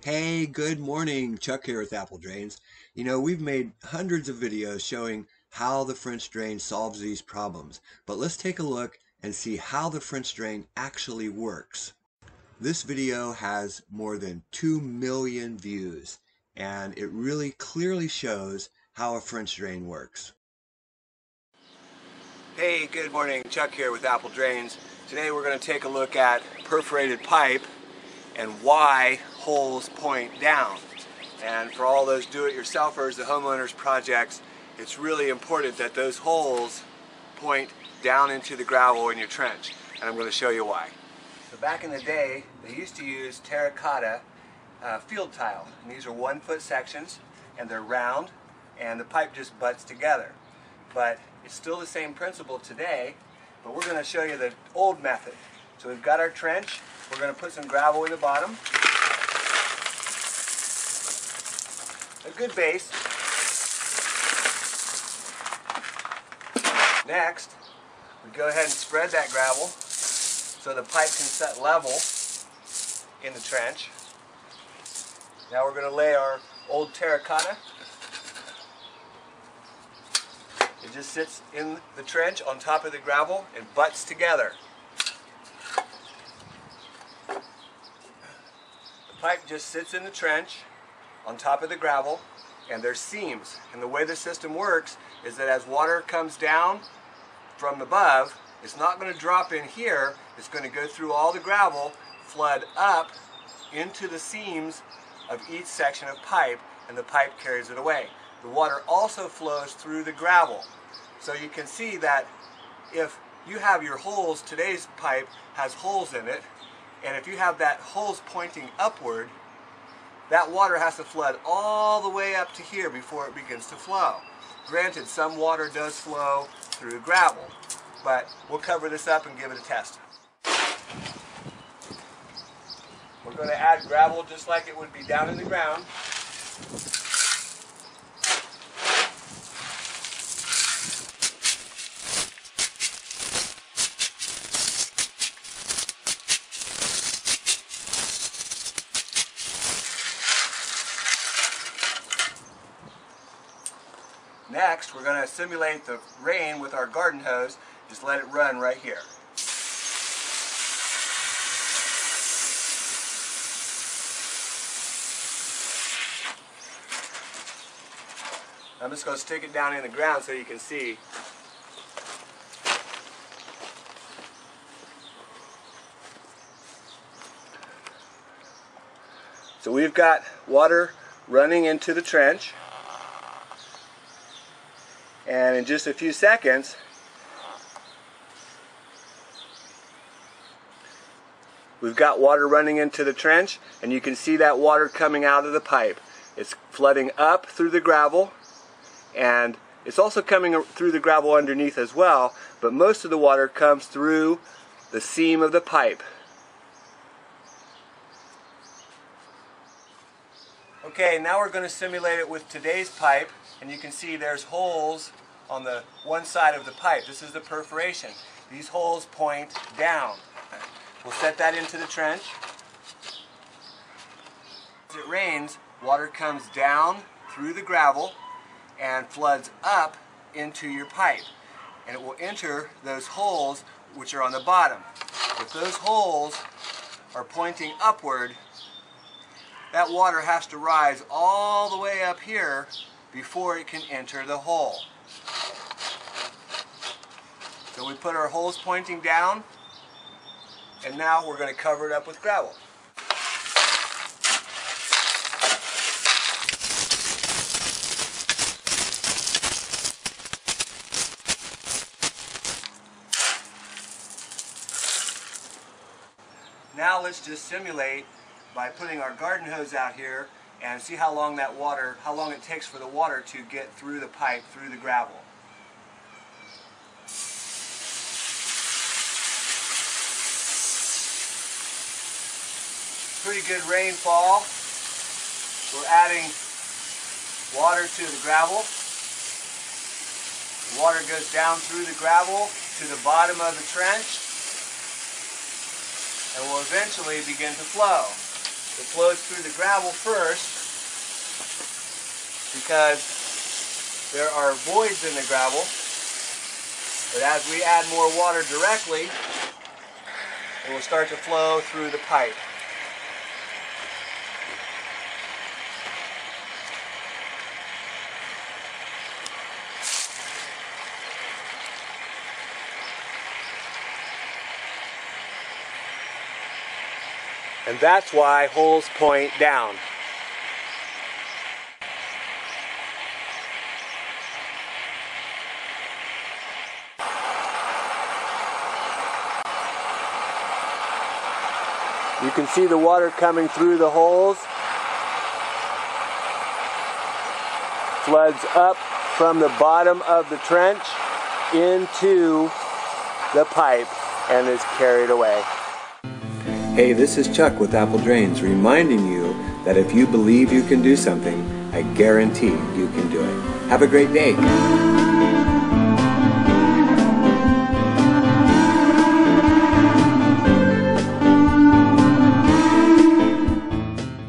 Hey, good morning. Chuck here with Apple Drains. We've made hundreds of videos showing how the French drain solves these problems, but let's take a look and see how the French drain actually works. This video has more than 2 million views, and it really clearly shows how a French drain works. Hey, good morning. Chuck here with Apple Drains. Today we're going to take a look at perforated pipe and why holes point down. And for all those do-it-yourselfers, the homeowners projects, it's really important that those holes point down into the gravel in your trench. And I'm going to show you why. So back in the day, they used to use terracotta field tile. And these are 1-foot sections, and they're round, and the pipe just butts together. But it's still the same principle today, but we're going to show you the old method. So we've got our trench. We're going to put some gravel in the bottom. A good base. Next, we go ahead and spread that gravel so the pipe can set level in the trench. Now we're going to lay our old terracotta. It just sits in the trench on top of the gravel and butts together. The pipe just sits in the trench on top of the gravel, and there's seams. And the way the system works is that as water comes down from above, it's not going to drop in here. It's going to go through all the gravel, flood up into the seams of each section of pipe, and the pipe carries it away. The water also flows through the gravel. So you can see that if you have your holes, today's pipe has holes in it, and if you have that holes pointing upward, that water has to flood all the way up to here before it begins to flow. Granted, some water does flow through gravel, but we'll cover this up and give it a test. We're going to add gravel just like it would be down in the ground. Next, we're going to simulate the rain with our garden hose. Just let it run right here. I'm just going to stick it down in the ground so you can see. So we've got water running into the trench. And in just a few seconds, we've got water running into the trench, and you can see that water coming out of the pipe. It's flooding up through the gravel, and it's also coming through the gravel underneath as well, but most of the water comes through the seam of the pipe. Okay, now we're going to simulate it with today's pipe, and you can see there's holes on the one side of the pipe. This is the perforation. These holes point down. We'll set that into the trench. As it rains, water comes down through the gravel and floods up into your pipe. And it will enter those holes which are on the bottom. If those holes are pointing upward, that water has to rise all the way up here before it can enter the hole. So we put our holes pointing down, and now we're going to cover it up with gravel. Now let's just simulate by putting our garden hose out here and see how long it takes for the water to get through the pipe, through the gravel. Pretty good rainfall. We're adding water to the gravel. The water goes down through the gravel to the bottom of the trench and will eventually begin to flow. It flows through the gravel first because there are voids in the gravel, but as we add more water directly, it will start to flow through the pipe. And that's why holes point down. You can see the water coming through the holes. Floods up from the bottom of the trench into the pipe and is carried away. Hey, this is Chuck with Apple Drains, reminding you that if you believe you can do something, I guarantee you can do it. Have a great day.